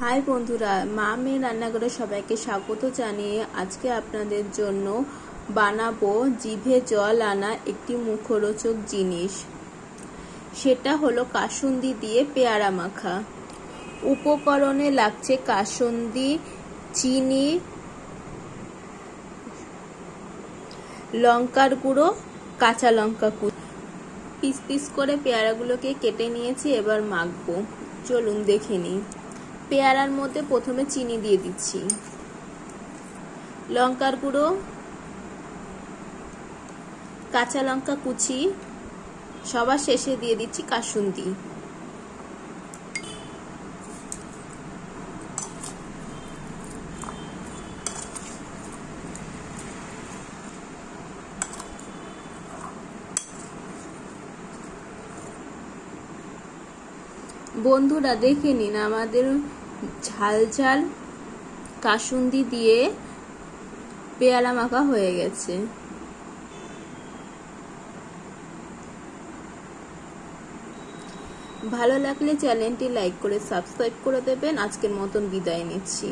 High বন্ধুরা, মা মেয়ে রান্নাঘরে সবাইকে স্বাগত জানিয়ে আজকে আপনাদের জন্য বানাবো জিভে জল আনা একটি মুখরোচক জিনিস। সেটা হলো কাসুন্দি দিয়ে পেয়ারা মাখা। উপকরণে লাগছে কাসুন্দি, চিনি, লঙ্কার গুঁড়ো, কাঁচা লঙ্কা কুচি। পিস পিস করে পেয়ারাগুলোকে কেটে নিয়েছি, এবার মাখবো। চলুন দেখে নিই। পেয়ারার মধ্যে প্রথমে চিনি দিয়ে দিচ্ছি, লঙ্কার গুঁড়ো, কাঁচা লঙ্কা কুচি, সবার শেষে দিয়ে দিচ্ছি কাসুন্দি। বন্ধুরা দেখে নিন, আমাদের ঝাল ঝাল কাসুন্দি দিয়ে পেয়ারা মাখা হয়ে গেছে। ভালো লাগলে চ্যানেলটি লাইক করে সাবস্ক্রাইব করে দেবেন। আজকের মতন বিদায় নিচ্ছি।